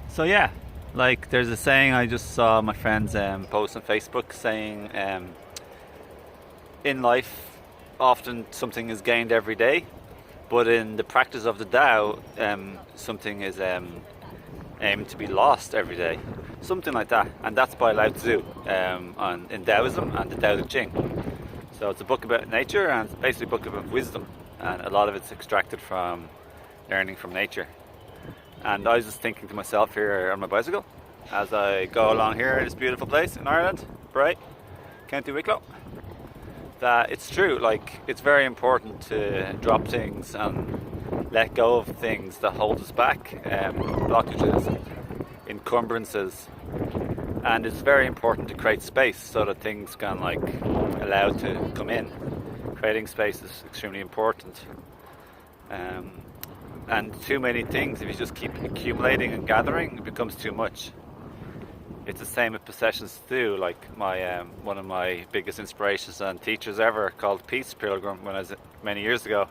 So yeah, like there's a saying I just saw my friends post on Facebook saying, in life, often something is gained every day, but in the practice of the Tao, something is aimed to be lost every day. Something like that. And that's by Lao Tzu in Taoism and the Tao Te Ching. So it's a book about nature and it's basically a book about wisdom. And a lot of it's extracted from learning from nature. And I was just thinking to myself here on my bicycle as I go along here in this beautiful place in Ireland, Bray, County Wicklow, that it's true, like it's very important to drop things and let go of things that hold us back, blockages, encumbrances, and it's very important to create space so that things can like allow to come in. Creating space is extremely important. And too many things, if you just keep accumulating and gathering, it becomes too much. It's the same with possessions too. Like my one of my biggest inspirations and teachers ever, called Peace Pilgrim, when I was many years ago,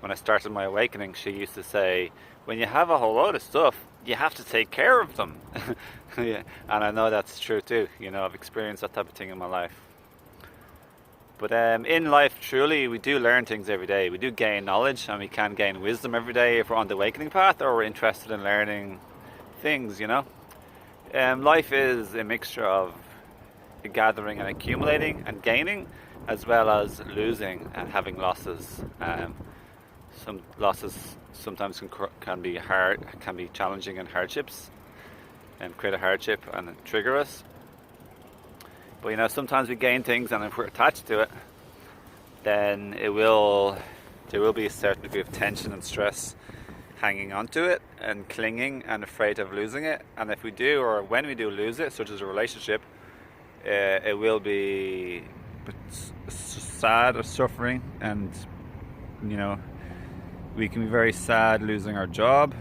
when I started my awakening, she used to say, when you have a whole load of stuff, you have to take care of them. Yeah. And I know that's true too. You know, I've experienced that type of thing in my life. But in life, truly, we do learn things every day. We do gain knowledge, and we can gain wisdom every day if we're on the awakening path or we're interested in learning things, you know. Life is a mixture of gathering and accumulating and gaining, as well as losing and having losses. Some losses sometimes can be hard, can be challenging and hardships, and create a hardship and trigger us. But you know, sometimes we gain things, and if we're attached to it, then there will be a certain degree of tension and stress hanging onto it and clinging and afraid of losing it. And if we do, or when we do lose it, such as a relationship, it will be sad or suffering, and you know, we can be very sad losing our job,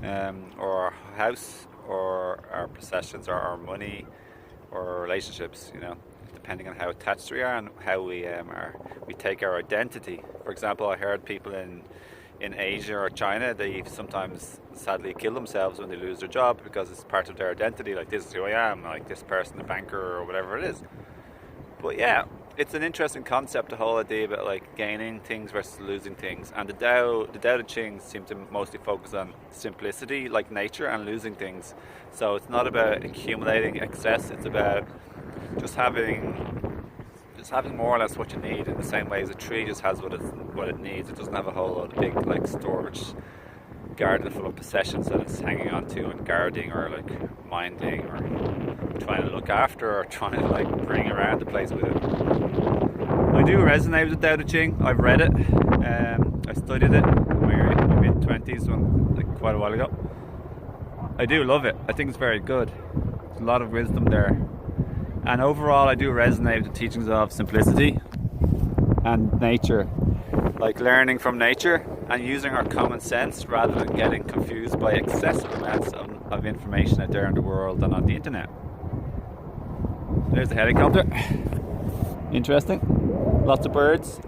or our house, or our possessions, or our money, or relationships, you know, depending on how attached we are and how we take our identity. For example, I heard people in Asia or China, they sometimes sadly kill themselves when they lose their job because it's part of their identity, like this is who I am, like this person, the banker or whatever it is. But yeah, it's an interesting concept, the whole idea about like gaining things versus losing things. And the Tao Te Ching seem to mostly focus on simplicity, like nature, and losing things. So it's not about accumulating excess, it's about just having more or less what you need, in the same way as a tree just has what it needs. It doesn't have a whole load of big like storage garden full of possessions that it's hanging onto and guarding or like minding or trying to look after or trying to like bring around the place with it. I do resonate with the Tao Te Ching. I've read it. I studied it in my mid-20s, like quite a while ago. I do love it. I think it's very good. There's a lot of wisdom there. And overall, I do resonate with the teachings of simplicity and nature, like learning from nature and using our common sense rather than getting confused by excessive amounts of information out there in the world and on the internet. There's a helicopter. Interesting. Lots of birds.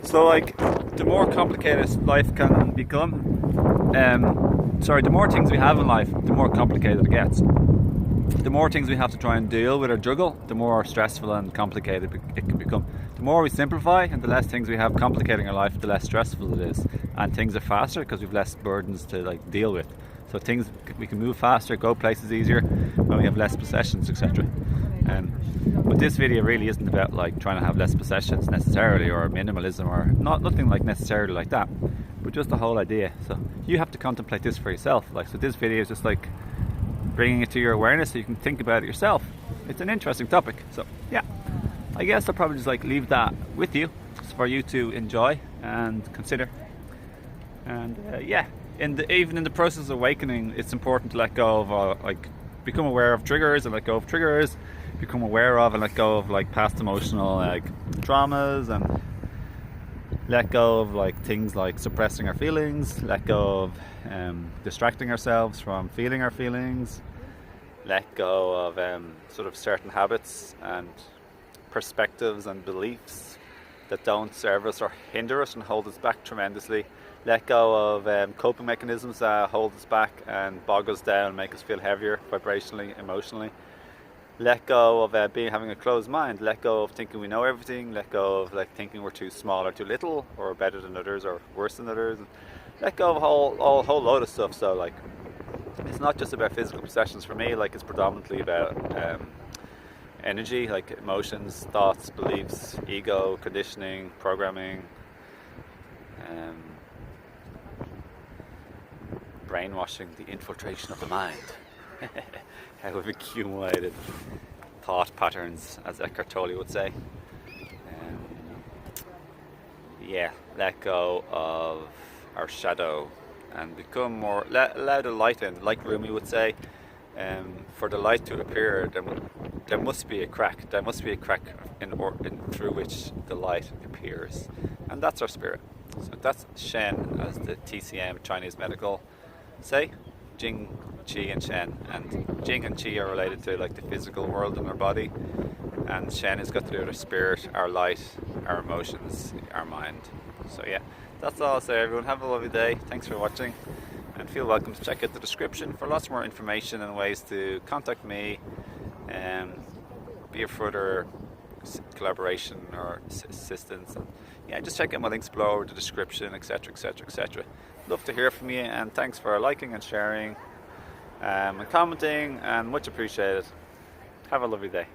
So like, the more complicated life can become, the more things we have in life, the more complicated it gets. The more things we have to try and deal with or juggle, the more stressful and complicated it can become. The more we simplify and the less things we have complicating our life, the less stressful it is. And things are faster because we've less burdens to like deal with. So we can move faster, go places easier when we have less possessions, etc. But this video really isn't about like trying to have less possessions necessarily, or minimalism, or nothing like necessarily like that, but just the whole idea. So you have to contemplate this for yourself. Like, so this video is just like bringing it to your awareness so you can think about it yourself. It's an interesting topic. So yeah, I guess I'll probably just like leave that with you just for you to enjoy and consider. And yeah, even in the process of awakening, it's important to let go of like become aware of triggers and let go of triggers, become aware of and let go of like past emotional like traumas, and let go of like things like suppressing our feelings, let go of distracting ourselves from feeling our feelings, let go of sort of certain habits and perspectives and beliefs that don't serve us or hinder us and hold us back tremendously, Let go of coping mechanisms that hold us back and bog us down, make us feel heavier vibrationally, emotionally. Let go of having a closed mind. Let go of thinking we know everything. Let go of thinking we're too small or too little, or better than others, or worse than others. And let go of a whole load of stuff. So it's not just about physical possessions for me. It's predominantly about energy, like emotions, thoughts, beliefs, ego, conditioning, programming, brainwashing, the infiltration of the mind. How we've accumulated thought patterns, as Eckhart Tolle would say. Let go of our shadow and become more, allow the light in, like Rumi would say. For the light to appear, there must be a crack. There must be a crack through which the light appears, and that's our spirit. So that's Shen, as the TCM Chinese medical say. Jing, Qi, and Shen. And Jing and Qi are related to the physical world in our body, and Shen has got to do with our spirit, our light, our emotions, our mind. So that's all I'll say, everyone. Have a lovely day. Thanks for watching, and feel welcome to check out the description for lots more information and ways to contact me and be a further collaboration or assistance. And just check out my links below, or the description, etc, etc, etc. Love to hear from you, and thanks for liking and sharing and commenting, and much appreciated. Have a lovely day.